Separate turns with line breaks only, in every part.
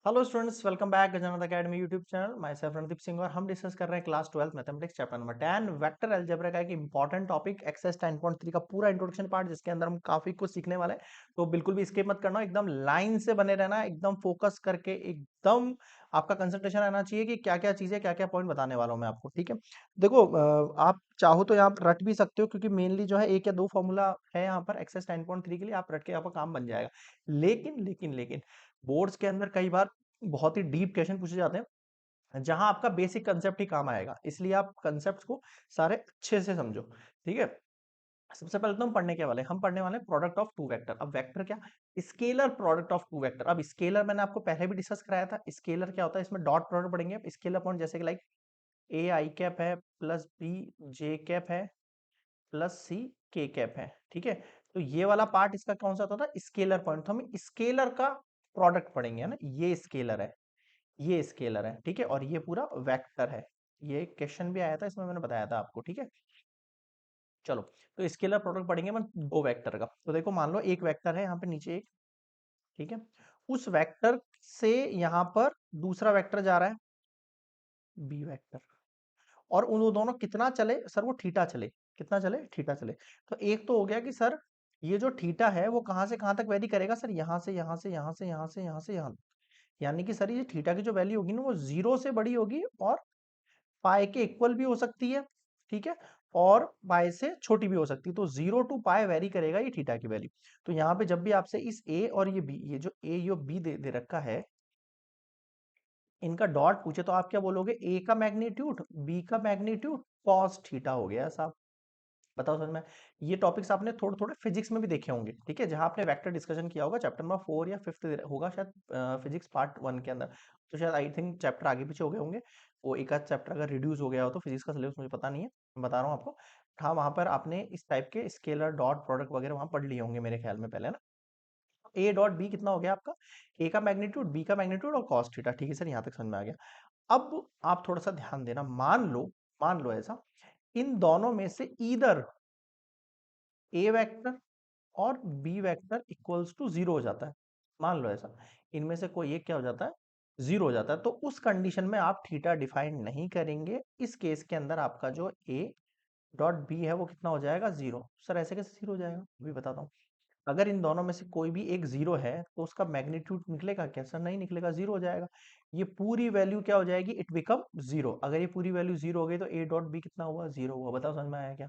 Hello students, welcome back Gajanan academy YouTube channel. My self Randeep Singh और हम discuss कर रहे हैं class 12 mathematics chapter number 10 vector algebra का एक इंपॉर्टेंट टॉपिक एक्सरसाइज 10.3 का पूरा इंट्रोडक्शन पार्ट, जिसके अंदर हम काफी कुछ सीखने वाले हैं। तो बिल्कुल भी स्किप मत करना, एकदम लाइन से बने रहना, एकदम फोकस करके, एकदम आपका कंसंट्रेशन रहना चाहिए कि क्या क्या चीजें, क्या क्या पॉइंट बताने वाला हूं मैं आपको। ठीक है, देखो, आप चाहो तो यहाँ पर रट भी सकते हो, क्योंकि मेनली जो है एक या दो फॉर्मूला है यहाँ पर एक्सरसाइज 10.3 के लिए, आप रट के यहाँ पर काम बन जाएगा। लेकिन बोर्ड्स के अंदर कई बार बहुत ही डीप क्वेश्चन पूछे जाते हैं, जहां आपका बेसिक कंसेप्ट ही काम आएगा, इसलिए आप कंसेप्ट्स को सारे अच्छे से समझो। ठीक है, सबसे पहले तो हम पढ़ने के वाले, हम पढ़ने वाले प्रोडक्ट ऑफ टू वेक्टर। अब वेक्टर क्या, scalar product of two vector. अब स्केलर मैंने आपको पहले भी डिस्कस कराया था, स्केलर क्या होता है, इसमें डॉट प्रोडक्ट पढ़ेंगे। स्केलर पॉइंट जैसे कि लाइक ए आई कैप है प्लस बी जे कैप है प्लस सी के कैप है। ठीक है, तो ये वाला पार्ट इसका कौन सा होता था, स्केलर पॉइंट। तो हम स्केलर का प्रोडक्ट पढ़ेंगे, है ना। ये स्केलर है, ये स्केलर है, ठीक है, और ये पूरा वेक्टर है। ये क्वेश्चन भी आया था, इसमें मैंने बताया था आपको। ठीक है, चलो, तो स्केलर प्रोडक्ट पढ़ेंगे हम दो वेक्टर का। तो देखो, मान लो एक वेक्टर है यहाँ पे नीचे एक, ठीक है, उस वेक्टर से यहाँ पर दूसरा वेक्टर जा रहा है, बी वेक्टर, और उन दोनों कितना चले सर, वो थीटा चले। कितना चले, थीटा चले। तो एक तो हो गया कि सर ये जो थीटा है वो कहां से कहां तक वेरी करेगा, सर यहां से यहां से यहां से यहां से यहां से यहां, यानी कि सर ये थीटा की जो वैल्यू होगी ना, वो जीरो से बड़ी होगी और पाई के इक्वल भी हो सकती है। ठीक है, और पाई से छोटी भी हो सकती है। तो जीरो टू पाई वेरी करेगा ये थीटा की वैल्यू। तो यहाँ पे जब भी आपसे इस ए और ये बी, ये जो ए यो बी दे रखा है, इनका डॉट पूछे तो आप क्या बोलोगे, ए का मैग्नीट्यूड बी का मैग्नीट्यूड कॉस थीटा हो गया साहब। बताओ समझ में। ये टॉपिक्स आपने थोड़े थोड़े फिजिक्स में भी देखे होंगे, ठीक है, जहां आपने वेक्टर डिस्कशन किया होगा, चैप्टर नंबर 4 या 5 होगा शायद, फिजिक्स पार्ट 1 के अंदर। तो शायद आई थिंक चैप्टर आगे पीछे हो गए होंगे, वो एक आध चैप्टर अगर रिड्यूस हो गया हो तो फिजिक्स का सिलेबस मुझे पता नहीं है, मैं बता रहा हूँ आपको। हाँ, वहां पर आपने इस टाइप के स्केलर डॉट प्रोडक्ट वगैरह वहां पढ़ लिए होंगे मेरे ख्याल में पहले, ना। ए डॉट बी कितना हो गया आपका, ए का मैग्नीट्यूड बी का मैग्नीट्यूड और कॉस थीटा। ठीक है सर, यहाँ तक समझ में आ गया। अब आप थोड़ा सा ध्यान देना, मान लो ऐसा, इन दोनों में से ईदर ए वेक्टर और B vector equals to zero हो जाता है। मान लो ऐसा, इनमें से कोई एक क्या हो जाता है, जीरो हो जाता है। तो उस कंडीशन में आप थीटा डिफाइन नहीं करेंगे। इस केस के अंदर आपका जो ए डॉट बी है वो कितना हो जाएगा, जीरो। सर ऐसे कैसे जीरो हो जाएगा, अभी बताता हूँ। अगर इन दोनों में से कोई भी एक जीरो है तो उसका मैग्नीट्यूड निकलेगा क्या, सर नहीं निकलेगा, जीरो हो जाएगा। ये पूरी वैल्यू क्या हो जाएगी, इट बिकम जीरो। अगर ये पूरी वैल्यू जीरो हो गई तो ए डॉट बी कितना हुआ, जीरो हुआ। बताओ समझ में आया क्या।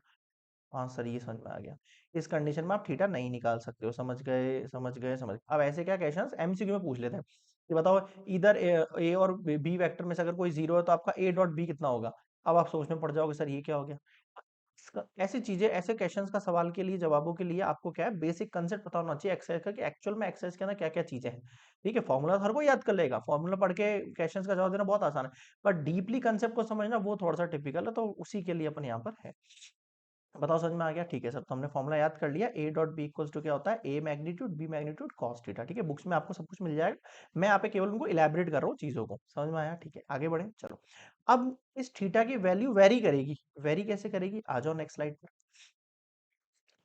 हाँ सर, ये समझ में आ गया। इस कंडीशन में आप थीटा नहीं निकाल सकते हो। समझ गए, समझ गए, समझ गए। अब ऐसे क्या क्वेश्चंस एमसीक्यू में पूछ लेते हैं कि बताओ, इधर ए और बी वेक्टर में से अगर कोई जीरो है तो आपका ए डॉट बी कितना होगा। अब आप सोचने पड़ जाओगे, सर ये क्या हो गया। ऐसी चीजें, ऐसे क्वेश्चंस का सवाल के लिए, जवाबों के लिए आपको क्या है, बेसिक कंसेप्ट पता होना चाहिए एक्सरसाइज का, कि एक्चुअल में एक्सरसाइज के अंदर क्या क्या चीजें हैं। ठीक है, फॉर्मूला हर कोई याद कर लेगा, फॉर्मूला पढ़ के क्वेश्चंस का जवाब देना बहुत आसान है, पर डीपली कंसेप्ट को समझना वो थोड़ा सा टिपिकल है, तो उसी के लिए अपन यहाँ पर है। बताओ समझ में आ गया। ठीक है सर, तो हमने फॉर्मूला याद कर लिया, A dot B equals to क्या होता है, A magnitude B magnitude cos theta. ठीक है, बुक्स में आपको सब कुछ मिल जाएगा, मैं यहाँ पे केवल उनको इलेबरेट कर रहा हूँ चीजों को। समझ में आया, ठीक है, आगे बढ़े चलो। अब इस थीटा की वैल्यू वेरी करेगी, वेरी कैसे करेगी, आ जाओ नेक्स्ट स्लाइड पर।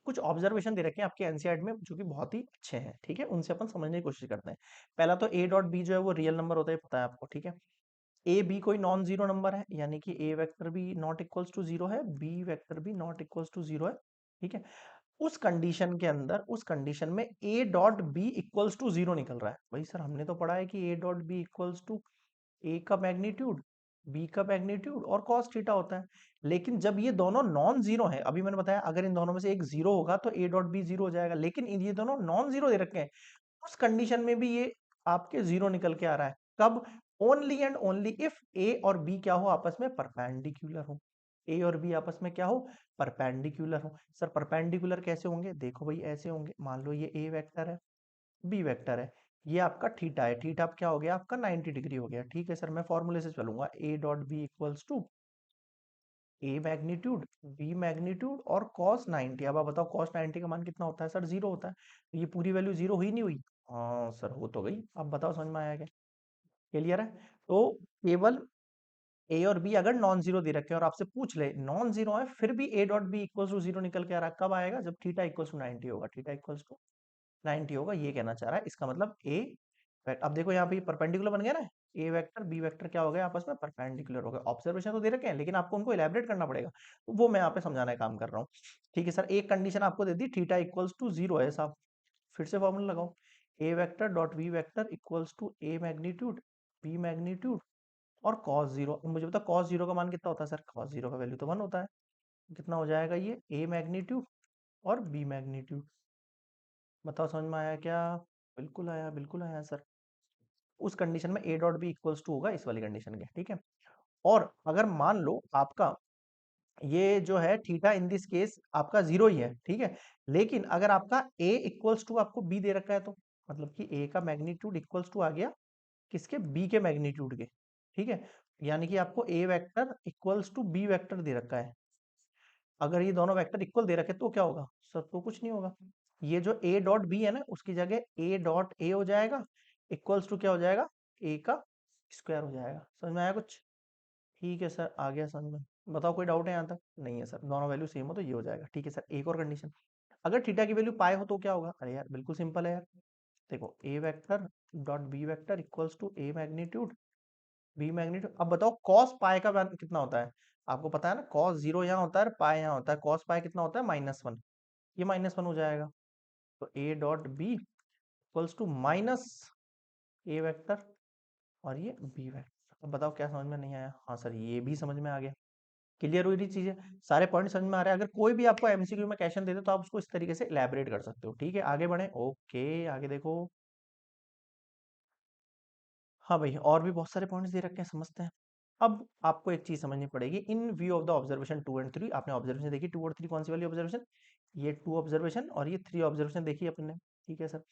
कुछ ऑब्जर्वेशन दे रखे हैं आपके एनसीईआरटी में जो कि बहुत ही अच्छे हैं, ठीक है, उनसे अपन समझने की कोशिश करते हैं। पहला तो ए डॉट बी जो है वो रियल नंबर होता है, पता है आपको। ठीक है, ए बी कोई नॉन जीरो नंबर है, यानी कि ए वेक्टर भी नॉट इक्वल्स टू जीरो है, बी वेक्टर भी नॉट इक्वल्स टू जीरो है। ठीक है, उस कंडीशन के अंदर, उस कंडीशन में A dot B equals to zero निकल रहा है। भाई सर, हमने तो पढ़ा है कि A dot B equals to A का मैग्नीट्यूड बी का मैग्नीट्यूड और कॉस थीटा होता है। लेकिन जब ये दोनों नॉन जीरो है, अभी मैंने बताया अगर इन दोनों में से एक जीरो होगा तो ए डॉट बी जीरो हो जाएगा, लेकिन ये दोनों नॉन जीरो दे रखे हैं, उस कंडीशन में भी ये आपके जीरो निकल के आ रहा है। कब, ओनली एंड ओनली इफ ए और बी क्या हो, आपस में परपेंडिकुलर हो। ए और बी आपस में क्या हो, परपेंडिकुलर हो। सर परपेंडिकुलर कैसे होंगे, देखो भाई ऐसे होंगे, मान लो ये ए वेक्टर है, बी वेक्टर है, ये आपका थीटा है, थीटा आप क्या हो गया, आपका 90 डिग्री हो गया। ठीक है सर, मैं फॉर्मूले से चलूंगा, A dot B equals to A magnitude B magnitude और कॉस 90। अब आप बताओ कॉस 90 का मान कितना होता है, सर जीरो होता है। तो ये पूरी वैल्यू जीरो हुई नहीं हुई, हाँ सर हो तो गई। अब बताओ समझ में आया क्या, क्लियर है। तो केवल ए और बी अगर नॉन जीरो दे रखे हैं और आपसे पूछ ले नॉन जीरो है, फिर भी A dot B equals to zero निकल के आ रहा है, कब आएगा, जब थीटा इक्वल्स टू 90 होगा, थीटा इक्वल्स टू 90 होगा, ये कहना चाह रहा है। इसका मतलब ए अब देखो यहाँ पे परपेंडिकुलर बन गया ना, ए वेक्टर बी वेक्टर क्या हो गया, आपस में परपेंडिकुलर हो गए। ऑब्जर्वेशन तो दे रखे हैं लेकिन आपको उनको इलेबरेट करना पड़ेगा, तो वो मैं यहाँ पे समझाने का काम कर रहा हूँ। ठीक है सर, एक कंडीशन आपको दे दी, थीटा इक्वल्स टू 0 है साहब, फिर से फॉर्मूला लगाओ, A vector dot B vector equals to A magnitude B magnitude और कॉस 0। अब मुझे बता कॉस 0 का मान कितना होता है सर, कॉस 0 का वैल्यू तो 1 होता है। कितना हो जाएगा ये, ए मैग्नीट्यूड और बी मैग्नीट्यूड। बताओ समझ में आया क्या? बिल्कुल आया, बिल्कुल आया सर। उस कंडीशन में A dot B equals to होगा इस वाली कंडीशन के, ठीक है। और अगर मान लो आपका ये जो है थीटा इन दिस केस आपका 0 ही है, ठीक है, लेकिन अगर आपका a इक्वल्स टू आपको b दे रखा है, तो मतलब कि a का मैग्नीट्यूड इक्वल्स टू आ गया किसके, b के मैग्नीट्यूड के, ठीक है। यानी कि आपको a vector equals to b vector दे रखा है। अगर ये दोनों वेक्टर इक्वल दे रखे तो क्या होगा सर, तो कुछ नहीं होगा। ये जो a डॉट बी है ना, उसकी जगह a डॉट a हो जाएगा, इक्वल्स टू क्या हो जाएगा, a का स्क्वायर हो जाएगा। समझ में आया कुछ? ठीक है सर, आ गया समझ में। बताओ कोई डाउट है यहाँ तक? नहीं है सर, दोनों वैल्यू सेम हो तो ये हो जाएगा। ठीक है सर, एक और कंडीशन, अगर थीटा की वैल्यू पाई हो तो क्या होगा? अरे यार बिल्कुल सिंपल है यार, देखो A vector dot B vector equals to A magnitude B magnitude. अब बताओ कॉस पाई का वैल्यू कितना होता है? आपको पता है ना, कॉस 0 यहाँ होता है, पाई यहाँ होता है, कॉस पाई कितना होता है, -1। ये -1 हो जाएगा, तो A dot B equals to minus A vector और ये बी वेक्टर। अब बताओ क्या समझ में नहीं आया? हाँ सर, ये भी समझ में आ गया। क्लियर हुई रही चीजें, सारे पॉइंट समझ में आ रहे हैं। अगर कोई भी आपको एमसीक्यू में क्वेश्चन दे दे तो आप उसको इस तरीके से इलेबोरेट कर सकते हो। ठीक है, आगे बढ़े। ओके, आगे देखो। हाँ भाई, और भी बहुत सारे पॉइंट्स दे रखे हैं, समझते हैं। अब आपको एक चीज समझनी पड़ेगी, इन view of the observation 2 and 3। आपने ऑब्जर्वेशन देखी 2 और 3, कौन सी वाली ऑब्जर्वेशन? ये 2 ऑब्जर्वेशन और ये 3 ऑब्जर्वेशन देखी अपने। ठीक है सर,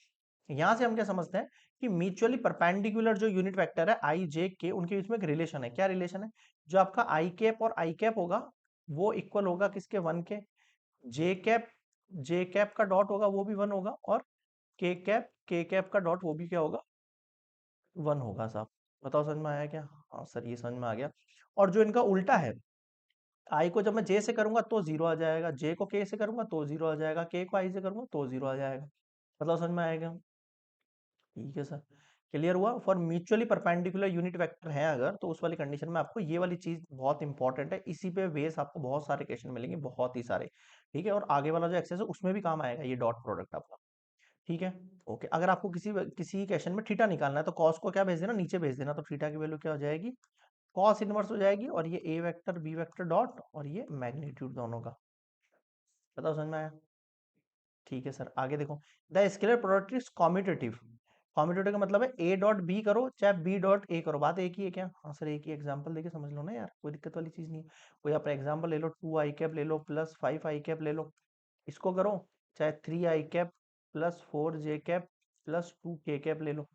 यहां से हम क्या समझते हैं कि म्यूचुअली परपेंडिकुलर जो यूनिट वेक्टर है आई जे के, उनके बीच में एक रिलेशन है। क्या रिलेशन है? जो आपका आई कैप और आई कैप होगा वो इक्वल होगा किसके, 1 के। जे कैप का डॉट होगा वो भी 1 होगा, और के कैप का डॉट वो भी क्या होगा, 1 होगा साहब। बताओ समझ में आया क्या? हाँ सर, ये समझ में आ गया। और जो इनका उल्टा है, आई को जब मैं जे से करूंगा तो 0 आ जाएगा, जे को के से करूंगा तो 0 आ जाएगा, के को आई से करूंगा तो 0 आ जाएगा। बताओ समझ में आएगा? ठीक है सर, क्लियर हुआ। For mutually perpendicular unit vector है अगर, तो उस वाली कंडीशन में आपको ये वाली चीज बहुत इंपॉर्टेंट है। इसी पे बेस आपको बहुत सारे क्वेश्चन मिलेंगे, बहुत ही सारे। ठीक है, और आगे वाला जो एक्सेस है उसमें भी काम आएगा ये डॉट प्रोडक्ट आपका। ठीक है, ओके। अगर आपको किसी किसी क्वेश्चन में थीटा निकालना है तो कॉस को क्या भेज देना, नीचे भेज देना, तो थीटा की वैल्यू क्या हो जाएगी, कॉस इनवर्स हो जाएगी, और ये ए वेक्टर बी वेक्टर डॉट और ये मैग्नीट्यूड दोनों का। बताओ समझ में आया? ठीक है सर, आगे देखो। The scalar product is commutative. Commutative का मतलब है ए डॉट बी करो चाहे बी डॉट ए करो, बात एक ही है क्या? हाँ सर, एक ही। एग्जांपल देके समझ लो ना यार, कोई दिक्कत वाली चीज नहीं है। कोई अपना एग्जांपल ले लो, 2 आई कैप ले लो प्लस 5 आई कैप ले लो, इसको करो, चाहे 3 आई कैप प्लस 4 जे कैप प्लस 2 के कैप ले लो,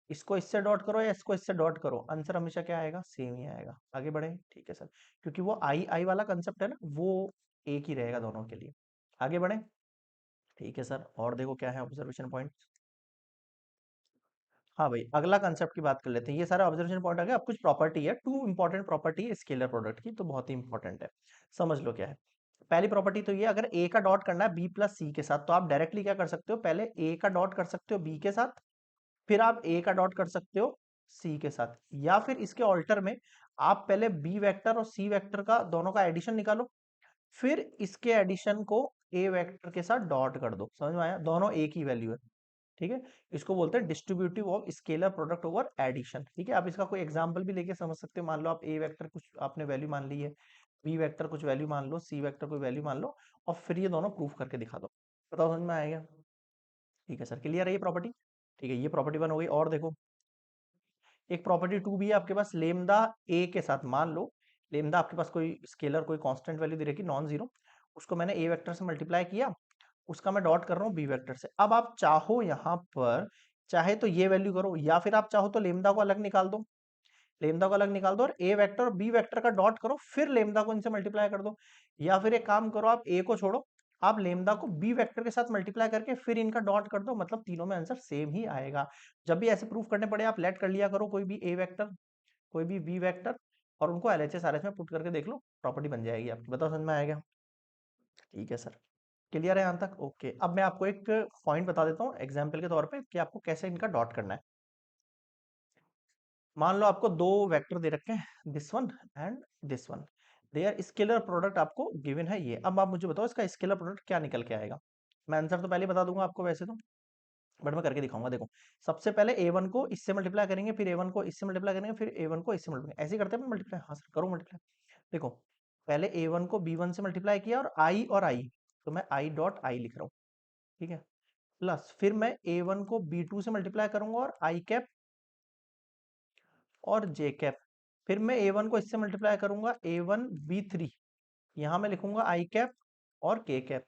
इसको इससे डॉट करो या इसको इससे डॉट करो, आंसर हमेशा क्या आएगा, सेम ही आएगा। आगे बढ़े। ठीक है सर, क्योंकि वो आई आई वाला कंसेप्ट है ना, वो एक ही रहेगा दोनों के लिए। आगे बढ़े। ठीक है सर, और देखो क्या है ऑब्जर्वेशन पॉइंट। हाँ भाई, अगला कंसेप्ट की बात कर लेते हैं। ये सारा ऑब्जर्वेशन पॉइंट आ गया। अब कुछ प्रॉपर्टी है, 2 इंपॉर्टेंट प्रॉपर्टी है स्केलर प्रोडक्ट की, तो बहुत ही इंपॉर्टेंट है। समझ लो क्या है। पहली प्रॉपर्टी तो ये, अगर ए का डॉट करना है बी प्लस सी के साथ, तो आप डायरेक्टली क्या कर सकते हो, पहले ए का डॉट कर सकते हो बी के साथ, फिर आप ए का डॉट कर सकते हो सी के साथ, या फिर इसके ऑल्टर में आप पहले बी वेक्टर और सी वेक्टर का दोनों का एडिशन निकालो, फिर इसके एडिशन को ए वेक्टर के साथ डॉट कर दो। समझ में आया? दोनों एक ही वैल्यू है। ठीक है, इसको बोलते हैं distributive of scalar product over addition. ठीक है, आप इसका कोई एग्जांपल भी लेके समझ सकते हो। मान लो आप ए वेक्टर कुछ आपने वैल्यू मान ली है, बी वेक्टर कुछ वैल्यू मान लो, सी वेक्टर कोई वैल्यू मान लो, और फिर ये दोनों प्रूफ करके दिखा दो। बताओ समझ में आएगा? ठीक है सर, क्लियर है ये प्रॉपर्टी? ठीक है, ये प्रॉपर्टी 1 हो गई। और देखो, एक प्रॉपर्टी 2 भी है आपके पास, लेमदा ए के साथ। मान लो लेमदा आपके पास कोई स्केलर कोई कांस्टेंट वैल्यू दे रखी नॉन जीरो, उसको मैंने ए वेक्टर से मल्टीप्लाई किया, उसका मैं डॉट कर रहा हूँ बी वेक्टर से। अब आप चाहो यहाँ पर, चाहे तो ये वैल्यू करो, या फिर आप चाहो तो लेमदा को अलग निकाल दो, लेमदा को अलग निकाल दो और ए वेक्टर और बी वेक्टर का डॉट करो, फिर लेमदा को इनसे मल्टीप्लाई कर दो। या फिर एक काम करो, आप ए को छोड़ो, आप लेमदा को बी वेक्टर के साथ मल्टीप्लाई करके फिर इनका डॉट कर दो, मतलब तीनों में आंसर सेम ही आएगा। जब भी ऐसे प्रूफ करने पड़े आप लेट कर लिया करो, कोई भी ए वेक्टर कोई भी बी वेक्टर, और उनको एलएचएस आरएच में पुट करके देख लो, प्रॉपर्टी बन जाएगी आपकी। बताओ समझ में आएगा? ठीक है सर, क्लियर है यहाँ तक? ओके, अब मैं आपको एक पॉइंट बता देता हूँ एग्जाम्पल के तौर पे कि आपको कैसे इनका डॉट करना है। मान लो आपको दो वेक्टर दे रखे हैं, this one and this one, their scalar product आपको गिवन है ये। अब आप मुझे बताओ इसका स्केलर प्रोडक्ट क्या निकल के आएगा। मैं आंसर तो पहले ही बता दूंगा आपको वैसे तो, बट मैं करके दिखाऊंगा। देखो, सबसे पहले a1 को इससे मल्टीप्लाई करेंगे, फिर a1 को इससे मल्टीप्लाई करेंगे, फिर a1 को इससे मल्टीप्लाई, ऐसे ही करते हैं मल्टीप्लाई। हाँ सर करो मल्टीप्लाई। देखो, पहले a1 को b1 से मल्टीप्लाई किया और i, तो मैं i डॉट आई लिख रहा हूँ, ठीक है। प्लस फिर मैं a1 को b2 से मल्टीप्लाई करूंगा और i कैप और j कैप। फिर मैं a1 को इससे मल्टीप्लाई करूंगा a1 b3, यहां मैं लिखूंगा i कैप और k कैप।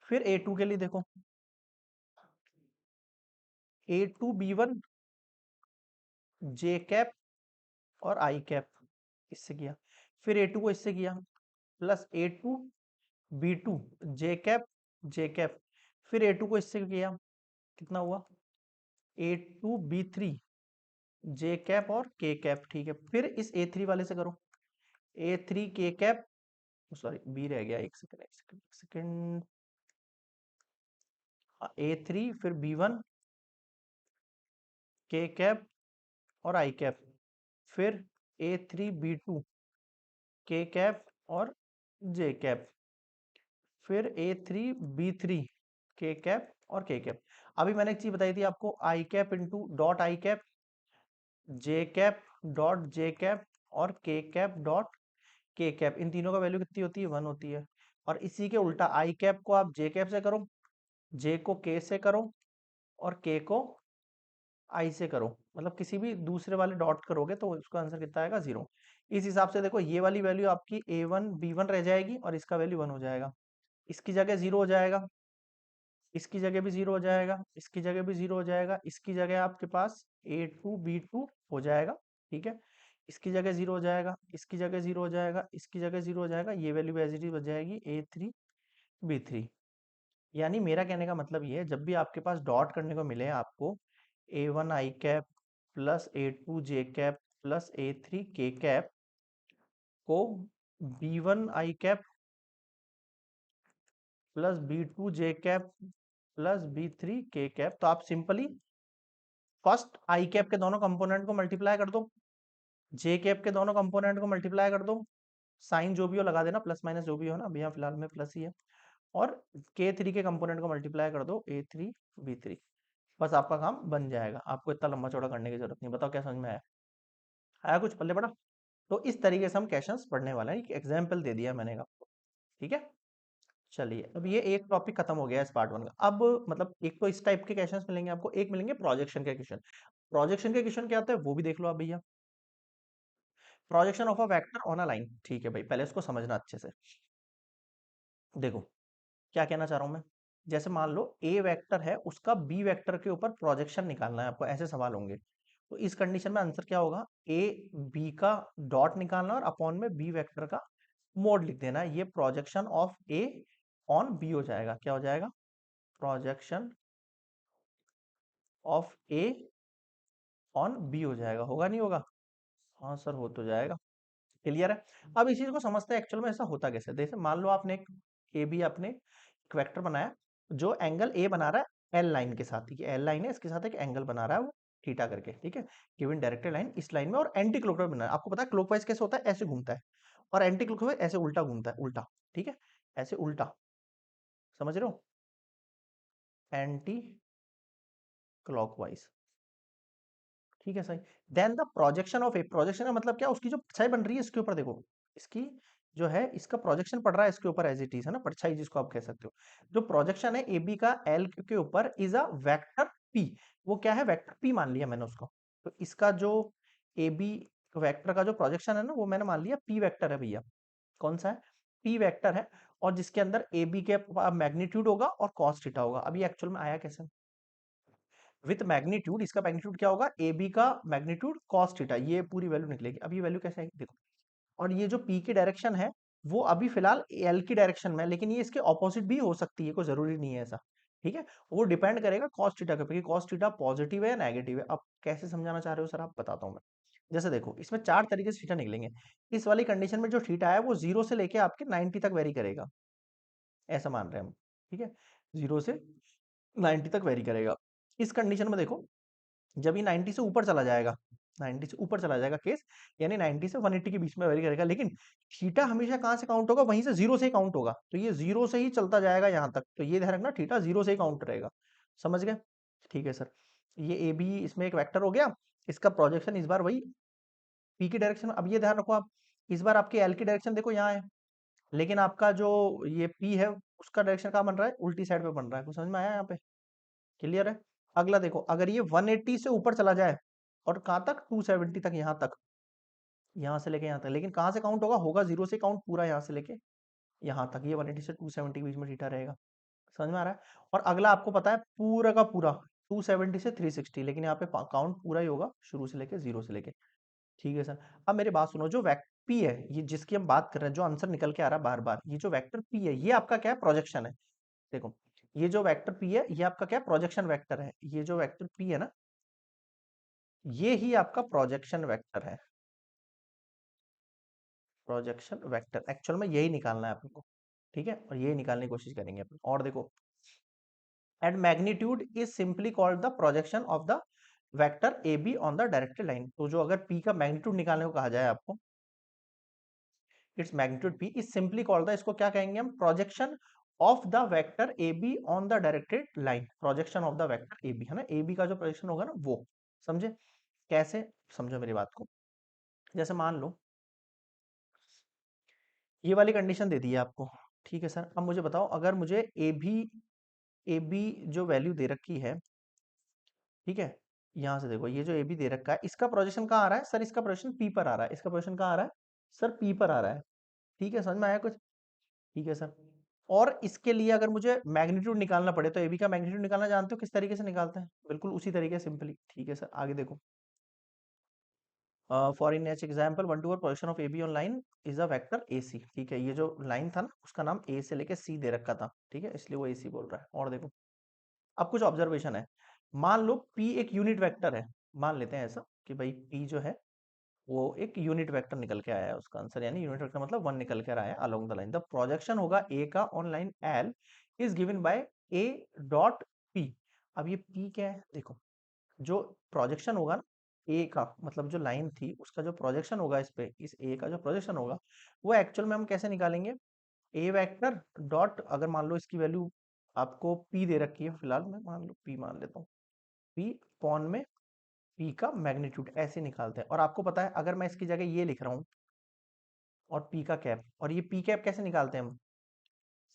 फिर a2 के लिए देखो, a2 b1 j कैप और i कैप, इससे किया। फिर a2 को इससे किया, प्लस a2 b2 जे कैप। फिर a2 को इससे किया, कितना हुआ, a2 b3 जे कैप और के कैप, ठीक है। फिर इस a3 वाले से करो, a3 के कैप, सॉरी बी रह गया, एक सेकंड एक सेकंड एक सेकंड, a3 फिर b1 के कैप और i कैप, फिर a3 b2 के कैप और जे कैप, फिर a3 b3 के कैप और के कैप। अभी मैंने एक चीज बताई थी आपको, I cap into dot I cap, J cap dot J cap और K cap dot K cap, इन तीनों का वैल्यू कितनी होती है, 1 होती है। और इसी के उल्टा आई कैप को आप जे कैप से करो, जे को के से करो और के को आई से करो, मतलब किसी भी दूसरे वाले डॉट करोगे तो उसका आंसर कितना आएगा, 0। इस हिसाब से देखो, ये वाली वैल्यू आपकी a1 b1 रह जाएगी और इसका वैल्यू 1 हो जाएगा। इसकी जगह 0 हो जाएगा, इसकी जगह भी 0 हो जाएगा, इसकी जगह भी 0 हो जाएगा, इसकी जगह आपके पास a2 b2 हो जाएगा, ठीक है। इसकी जगह 0 हो जाएगा, इसकी जगह 0 हो जाएगा, इसकी जगह 0 हो जाएगा, ये वैल्यू एज इट इज बच जाएगी a3 b3। यानी मेरा कहने का मतलब ये है, जब भी आपके पास डॉट करने को मिले आपको a1 आई कैप प्लस a2 जे कैप प्लस a3 के कैप को b1 आई कैप प्लस b2 जे कैप प्लस b3 के कैप, तो आप सिंपली फर्स्ट आई कैप के दोनों कंपोनेंट को मल्टीप्लाई कर दो, जे कैप के दोनों कंपोनेंट को मल्टीप्लाई कर दो, साइन जो भी हो लगा देना, प्लस माइनस जो भी हो ना, अभी यहाँ फिलहाल में प्लस ही है। और के थ्री के कंपोनेंट को मल्टीप्लाई कर दो, a3 b3, बस आपका काम बन जाएगा। आपको इतना लंबा चौड़ा करने की जरूरत नहीं। बताओ क्या समझ में आया, आया कुछ पल्ले पड़ा। तो इस तरीके से हम क्वेश्चंस पढ़ने वाले हैं, एक एग्जाम्पल दे दिया मैंने आपको, ठीक है। चलिए, अब ये एक टॉपिक खत्म हो गया इस पार्ट 1 का। अब मतलब एक तो इस टाइप के क्वेश्चंस मिलेंगे आपको, एक मिलेंगे प्रोजेक्शन के क्वेश्चन। प्रोजेक्शन के क्वेश्चन क्या होता है वो भी देख लो आप भैया। Projection of a vector on a line, ठीक है भाई, पहले इसको समझना अच्छे से। देखो क्या कहना चाह रहा हूं मैं, जैसे मान लो ए वेक्टर है, उसका बी वेक्टर के ऊपर प्रोजेक्शन निकालना है आपको, ऐसे सवाल होंगे। तो इस कंडीशन में आंसर क्या होगा, ए बी का डॉट निकालना और अपॉन में बी वेक्टर का मोड लिख देना है। ये projection of A on B हो जाएगा। क्या हो जाएगा, projection of A on B हो जाएगा। होगा नहीं होगा, हाँ सर हो तो जाएगा। क्लियर है। अब इस चीज को समझते हैं एक्चुअल में ऐसा होता कैसे। जैसे मान लो आपने एक ए बी, आपने एक वेक्टर बनाया जो एंगल ए बना रहा है एल लाइन के साथ, ठीक है, एल लाइन है, इसके साथ एक एंगल बना रहा है वो थीटा करके, ठीक है। गिवन डायरेक्टेड लाइन इस लाइन में, और एंटी क्लॉकवाइज बना है। आपको पता है क्लॉकवाइज कैसे होता है, ऐसे घूमता है, और एंटी क्लॉकवाइज ऐसे उल्टा घूमता है, उल्टा, ठीक है, ऐसे उल्टा, समझ रहे हो, एंटी क्लॉकवाइज, ठीक है सही। Then the projection of A, projection का मतलब क्या, उसकी जो परछाई बन रही है इसके ऊपर, देखो इसकी जो है, इसका प्रोजेक्शन पड़ रहा है इसके ऊपर, एज इट इज है ना, परछाई जिसको आप कह सकते हो। जो प्रोजेक्शन है ए बी का एल के ऊपर इज अ वेक्टर पी, वो क्या है, वेक्टर पी मान लिया मैंने उसको। तो इसका जो ए बी वेक्टर का जो प्रोजेक्शन है ना, वो मैंने मान लिया पी वेक्टर है भैया। कौन सा है, पी वेक्टर है। और जिसके अंदर ए बी के मैग्नीट्यूड होगा और कॉस थीटा होगा। अभी एक्चुअल में आया कैसे, विथ मैग्नीट्यूड, इसका मैग्नीट्यूड क्या होगा, ए बी का मैग्नीट्यूड कॉस थीटा, ये पूरी वैल्यू निकलेगी। अब ये वैल्यू कैसे आएगी देखो, और ये जो पी की डायरेक्शन है वो अभी फिलहाल एल की डायरेक्शन में है, लेकिन ये इसके ऑपोजिट भी हो सकती है, कोई जरूरी नहीं है ऐसा, ठीक है। वो डिपेंड करेगा कॉस थीटा के ऊपर कि कॉस थीटा पॉजिटिव है या नेगेटिव है। अब कैसे समझाना चाह रहे हो सर, आप बताता हूँ मैं। जैसे देखो, इसमें चार तरीके से थीटा निकलेंगे। इस वाली कंडीशन में जो थीटा है वो 0 से लेके आपके 90 तक वेरी करेगा, ऐसा मान रहे हैं हम, ठीक है, 0 से 90 तक वेरी करेगा। इस कंडीशन में देखो, जब ये 90 से ऊपर चला जाएगा, 90 से ऊपर चला जाएगा केस, यानी 90 से 180 के बीच में वेरी करेगा, लेकिन थीटा हमेशा कहाँ से काउंट होगा, वहीं से जीरो से ही काउंट होगा, तो ये जीरो से ही चलता जाएगा यहाँ तक, तो ये ध्यान रखना थीटा जीरो से ही काउंट रहेगा। समझ गए? ठीक है सर। ये ए बी इसमें एक वेक्टर हो गया, इसका प्रोजेक्शन इस बार वही पी की डायरेक्शन। अब ये ध्यान रखो आप, इस बार आपके एल की डायरेक्शन देखो यहाँ है, लेकिन आपका जो ये पी है उसका डायरेक्शन कहाँ बन रहा है, उल्टी साइड पे बन रहा है। कुछ समझ में आया यहाँ पे? क्लियर है? अगला देखो, अगर ये 180 से ऊपर चला जाए और कहाँ तक, 270 तक, यहाँ तक, यहाँ से लेके यहाँ तक, लेकिन कहाँ से काउंट होगा, होगा जीरो से काउंट पूरा यहाँ से लेके यहाँ तक, ये 180 से 270 के बीच में थीटा रहेगा। समझ में आ रहा है? और अगला आपको पता है पूरा का पूरा 270 से 360, लेकिन यहाँ पे काउंट पूरा ही होगा शुरू से लेके जीरो से लेके। ठीक है सर। अब मेरी बात सुनो, जो वेक्टर पी है, ये जिसकी हम बात कर रहे हैं, जो आंसर निकल के आ रहा है बार बार, ये जो वेक्टर पी है, ये आपका क्या है, प्रोजेक्शन है। देखो, ये जो वेक्टर पी है, ये आपका क्या, प्रोजेक्शन वेक्टर है। ये जो वेक्टर पी है ना, ये ही आपका प्रोजेक्शन वेक्टर है। प्रोजेक्शन वेक्टर एक्चुअल में यही निकालना है आपको, ठीक है, और यही निकालने की कोशिश करेंगे अपन। और देखो, and magnitude is simply called the projection of the vector A B on the directed line. तो जो अगर पी का मैग्नीट्यूड निकालने को कहा जाए आपको, its magnitude P is simply called the, इसको क्या कहेंगे हम, projection of the vector A B on the directed line. Projection of the vector A B है ना, ए बी का जो प्रोजेक्शन होगा ना वो। समझे? कैसे? समझो मेरी बात को। जैसे मान लो ये वाली कंडीशन दे दी है आपको, ठीक है सर। अब मुझे बताओ, अगर मुझे ए बी जो वैल्यू दे रखी है, ठीक है, यहां से देखो, ये जो ए बी दे रखा है, इसका प्रोजेक्शन कहाँ आ रहा है सर, इसका प्रोजेक्शन पी पर आ रहा है। इसका प्रोजेक्शन कहाँ आ रहा है सर, पी पर आ रहा है। ठीक है, समझ में आया कुछ? ठीक है सर। और इसके लिए अगर मुझे मैग्नीट्यूड निकालना पड़े, तो एबी का मैग्नीट्यूड निकालना जानते हो किस तरीके से निकालते हैं? बिल्कुल उसी तरीके से, सिंपली। ठीक है सर, आगे देखो। For in H example 1 2 position of A B on line is a vector A C. ठीक है, ये जो लाइन था ना, उसका नाम ए से लेके सी दे रखा था, ठीक है, इसलिए वो ए सी बोल रहा है। और देखो, अब कुछ ऑब्जर्वेशन है। मान लो पी एक यूनिट वेक्टर है, मान लेते हैं ऐसा कि भाई पी जो है वो एक यूनिट वेक्टर निकल के आया है, उसका आंसर, यानी यूनिट वेक्टर मतलब वन निकल के आया है along the line. The projection होगा ए का on line L is given by A dot P. अब ये पी क्या है, देखो, जो प्रोजेक्शन होगा ना ए का, मतलब जो लाइन थी उसका जो प्रोजेक्शन होगा इस पे, इस ए का जो प्रोजेक्शन होगा, वो एक्चुअल में हम कैसे निकालेंगे, ए वेक्टर डॉट, अगर मान लो इसकी वैल्यू आपको पी दे रखी है, फिलहाल मैं मान लो पी मान लेता हूँ, पी पॉन में पी का मैग्नीट्यूड, ऐसे निकालते हैं। और आपको पता है, अगर मैं इसकी जगह ये लिख रहा हूँ और पी का कैप, और ये पी कैप कैसे निकालते हैं हम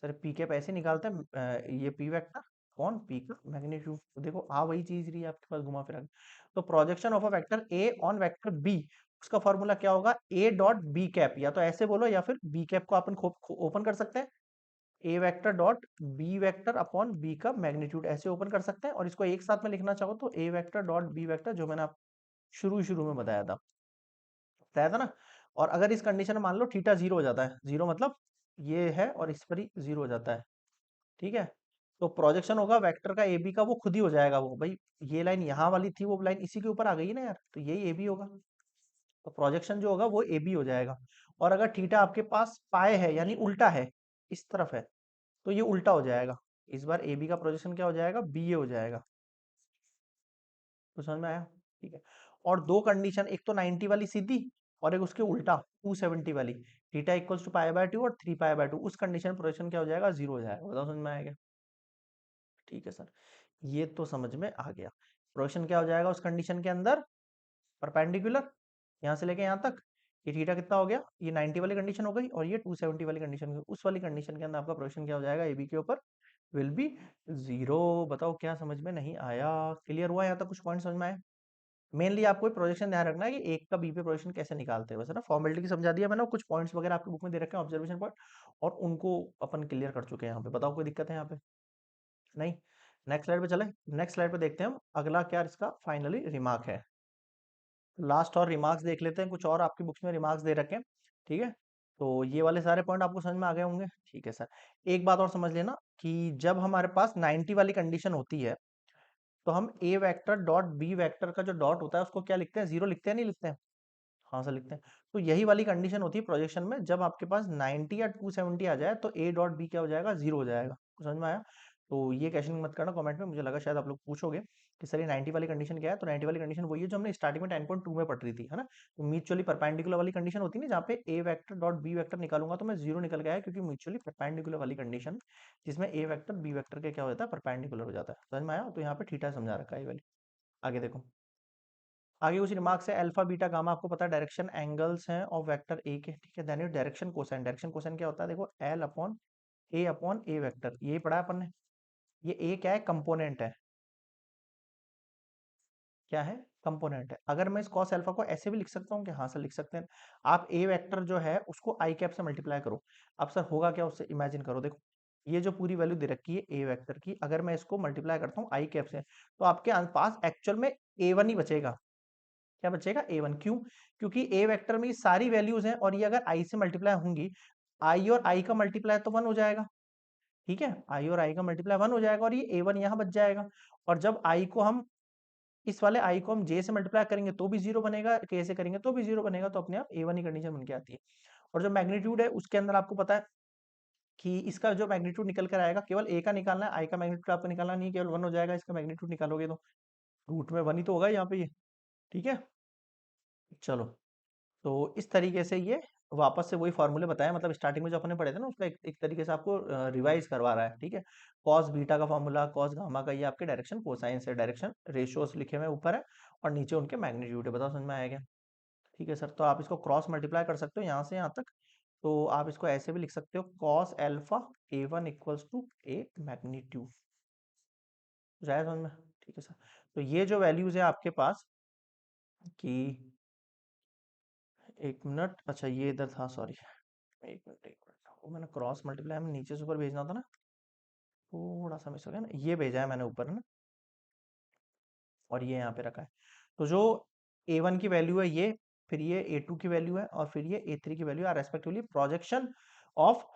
सर, पी कैप ऐसे निकालते हैं, ये पी वेक्टर कौन, पी का मैग्नीट्यूड। तो देखो आ वही चीज रही है आपके पास घुमा फिरा के। तो projection of a vector A on vector B, उसका फॉर्मूला क्या होगा, ए डॉट बी कैप, या तो ऐसे बोलो या फिर बी कैप को अपन ओपन कर सकते हैं, A vector dot B vector upon B का मैग्नीट्यूड, ऐसे ओपन कर सकते हैं। और इसको एक साथ में लिखना चाहो तो ए वेक्टर डॉट बी वेक्टर, जो मैंने आप शुरू शुरू में बताया था ना। और अगर इस कंडीशन में मान लो थीटा जीरो हो जाता है, जीरो मतलब ये है और इस पर ही जीरो हो जाता है, ठीक है, तो प्रोजेक्शन होगा वेक्टर का ए बी का, वो खुद ही हो जाएगा। वो भाई ये लाइन यहाँ वाली थी, वो लाइन इसी के ऊपर आ गई ना यार, तो यही ए बी होगा, तो प्रोजेक्शन जो होगा वो ए बी हो जाएगा। और अगर थीटा आपके पास पाए है, यानी उल्टा है, इस तरफ है, तो ये उल्टा हो जाएगा। इस बार ए बी का प्रोजेक्शन क्या हो जाएगा, बी ए हो जाएगा। तो समझ में आया? ठीक है। और दो कंडीशन, एक तो 90 वाली सीधी, और एक उसके उल्टा 270 वाली, theta equals to pi by 2 और 3 पाई बाय 2, उस कंडीशन प्रोजेक्शन क्या हो जाएगा, जीरो हो जाएगा। बताओ समझ में आएगा? ठीक है सर, ये तो समझ में आ गया। प्रोजेक्शन क्या हो जाएगा उस कंडीशन के अंदर, परपेंडिकुलर, यहाँ से लेके यहाँ तक, ये थीटा कितना हो गया, ये 90 वाली कंडीशन हो गई, और ये 270 वाली कंडीशन, उस वाली कंडीशन के अंदर आपका प्रोजेक्शन क्या हो जाएगा, ए बी के ऊपर विल बी जीरो। बताओ क्या समझ में नहीं आया? क्लियर हुआ? यहाँ तक कुछ पॉइंट समझ में आए? मेनली आपको प्रोजेक्शन ध्यान रखना है कि एक का बी पे प्रोजेक्शन कैसे निकालते हैं, बस है ना, फॉर्मेलिटी की समझा दिया मैंने, कुछ पॉइंट्स वगैरह आपकी बुक में दे रखे हैं, ऑब्जर्वेशन पॉइंट, और उनको अपन क्लियर कर चुके हैं यहाँ पे। बताओ कोई दिक्कत है यहाँ पे? नहीं? नेक्स्ट स्लाइड पे चले। नेक्स्ट स्लाइड पे देखते हैं हम अगला क्या इसका फाइनली रिमार्क है। लास्ट और रिमार्क्स देख लेते हैं, कुछ और आपकी बुक्स में रिमार्क्स दे रखे हैं, ठीक है। तो ये वाले सारे पॉइंट आपको समझ में आ गए होंगे, ठीक है सर। एक बात और समझ लेना कि जब हमारे पास 90 वाली कंडीशन होती है, तो हम ए वेक्टर डॉट बी वेक्टर का जो डॉट होता है उसको क्या लिखते हैं, जीरो लिखते हैं, नहीं लिखते हैं? हाँ सर लिखते हैं। तो यही वाली कंडीशन होती है प्रोजेक्शन में, जब आपके पास 90 या 270 आ जाए तो ए डॉट बी क्या हो जाएगा, जीरो हो जाएगा। समझ में आया? तो ये क्वेश्चन मत करना कमेंट में, मुझे लगा शायद आप लोग पूछोगे। कि सर ये 90 वाली कंडीशन क्या है, तो 90 वाली कंडीशन वही है जो हमने स्टार्टिंग में 10.2 में पढ़ रही थी, है ना। तो म्यूचुअली परपेंडिकुलर वाली कंडीशन होती है ना, जहाँ पे ए वेक्टर डॉट बी वेक्टर निकालूंगा तो मैं जीरो निकल गया है, क्योंकि म्यूचुअली परपेंडिकुलर वाली कंडीशन जिसमें ए वेक्टर बी वेक्टर के क्या हो जाता है, परपेंडिकुलर हो जाता है। समझ में आया? तो यहाँ पे थीटा समझा रखा है ये वाली। आगे देखो, आगे कुछ रिमार्क्स है। अल्फा बीटा गामा आपको पता है डायरेक्शन एंगल्स हैं और वेक्टर ए के, ठीक है। Then direction cosine, direction cosine क्या होता है, देखो एल अपॉन ए वेक्टर, ये पढ़ा है अपन ने। ये ए क्या है, कंपोनेंट है। क्या है, कंपोनेंट है। अगर मैं इस कॉस अल्फा को ऐसे भी लिख सकता हूँ, कि हाँ सर लिख सकते हैं। आप ए वेक्टर जो है उसको आई कैप से मल्टीप्लाई करो। अब सर होगा क्या, उससे इमेजिन करो। देखो ये जो पूरी वैल्यू दे रखी है ए वेक्टर की, अगर मैं इसको मल्टीप्लाई करता हूँ आई कैप से, तो आपके पास एक्चुअल में ए वन ही बचेगा। क्या बचेगा, ए वन। क्यों? क्योंकि ए वेक्टर में ये सारी वैल्यूज हैं, और ये अगर आई से मल्टीप्लाई होंगी, आई और आई का मल्टीप्लाई तो वन हो जाएगा, ठीक है। आई और आई का मल्टीप्लाई वन हो जाएगा, और ये ए वन यहाँ बच जाएगा। और जब आई को हम इस वाले आई को हम जे से मल्टीप्लाई करेंगे तो भी जीरो बनेगा, के से करेंगे तो भी जीरो बनेगा, तो अपने आप ए वन ही कंडीशन बन के आती है। और जो मैग्नीट्यूड है उसके अंदर आपको पता है कि इसका जो मैग्नीट्यूड निकल कर आएगा, केवल ए का निकालना है, आई का मैग्नीट्यूड आपको निकालना नहीं, केवल वन हो जाएगा। इसका मैग्नीट्यूड निकालोगे तो रूट में वन ही तो होगा यहाँ पे ये, ठीक है। चलो, तो इस तरीके से ये वापस से वही फॉर्मूले बताया, मतलब स्टार्टिंग में जो अपने पढ़े थे ना, उसका एक तरीके से आपको रिवाइज करवा रहा है, ठीक है। कॉस बीटा का फॉर्मूला, कॉस गामा का, ये आपके डायरेक्शन कोसाइन से, डायरेक्शन रेशियोस लिखे हुए ऊपर है, और नीचे उनके मैग्नीट्यूड है। बताओ समझ में आया क्या? ठीक है सर, तो आप इसको क्रॉस मल्टीप्लाई कर सकते हो यहाँ से यहाँ तक। तो आप इसको ऐसे भी लिख सकते हो, cos alpha A one equals to A magnitude. जाए समझ में? ठीक है सर। तो ये जो वैल्यूज है आपके पास कि, एक मिनट, अच्छा ये इधर था, सॉरी, एक मिनट, वो मैंने क्रॉस मल्टीप्लाई में नीचे से ऊपर भेजना था ना, थोड़ा सा मिस हो गया ना, ये भेजा है मैंने ऊपर, है ना, और ये यहाँ पे रखा है। तो जो ए वन की वैल्यू है ये, फिर ये ए टू की वैल्यू है, और फिर ये ए थ्री की वैल्यू है, respectively projection of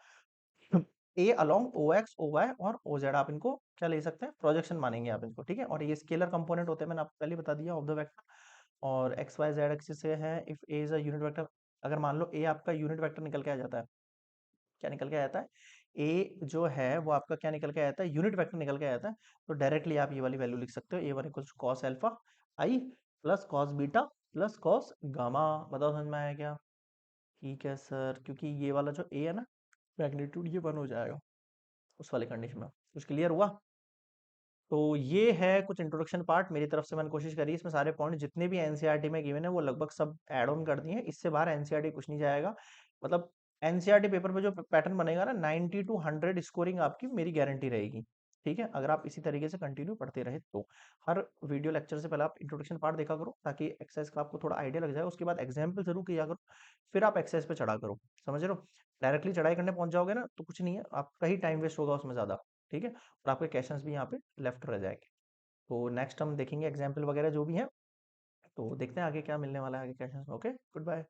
A along O X O Y और ओ जेड। आप इनको क्या ले सकते हैं, प्रोजेक्शन मानेंगे आप इनको, ठीक है। और ये स्केलर कंपोनेंट होते हैं, मैंने आपको पहले बता दिया, ऑफ द वेक्टर। और एक्स वाई जेड एक्सिस से है, if A is a unit vector. अगर मान लो ए आपका यूनिट वेक्टर निकल के आ जाता है, क्या निकल के आ जाता है, ए जो है वो आपका क्या निकल के आ जाता है, यूनिट वेक्टर निकल के आ जाता है। तो डायरेक्टली आप ये वाली वैल्यू लिख सकते हो, A one equal cos alpha I plus cos beta plus cos gamma. बताओ समझ में आया क्या? ठीक है सर, क्योंकि ये वाला जो ए है ना, मैग्नीट्यूड ये वन हो जाएगा उस वाली कंडीशन में। कुछ क्लियर हुआ? तो ये है कुछ इंट्रोडक्शन पार्ट मेरी तरफ से, मैंने कोशिश करी इसमें सारे पॉइंट जितने भी एनसीईआरटी में गिवन है वो लगभग सब ऐड ऑन कर दिए हैं। इससे बाहर एनसीईआरटी कुछ नहीं जाएगा। मतलब एनसीईआरटी पेपर पे जो पैटर्न बनेगा ना, 90 टू 100 स्कोरिंग आपकी मेरी गारंटी रहेगी, ठीक है। अगर आप इसी तरीके से कंटिन्यू पढ़ते रहे तो हर वीडियो लेक्चर से पहले आप इंट्रोडक्शन पार्ट देखा करो, ताकि एक्सरसाइज का आपको थोड़ा आइडिया लग जाए। उसके बाद एग्जाम्पल जरूर किया करो, फिर आप एक्सरसाइज पे चढ़ा करो। समझ रहे हो? डायरेक्टली चढ़ाई करने पहुंच जाओगे ना तो कुछ नहीं है, आपका ही टाइम वेस्ट होगा उसमें ज्यादा, ठीक है। और आपके क्वेश्चंस भी यहाँ पे लेफ्ट रह जाएंगे। तो नेक्स्ट हम देखेंगे एग्जाम्पल वगैरह जो भी है, तो देखते हैं आगे क्या मिलने वाला है आगे क्वेश्चन। Okay, good bye.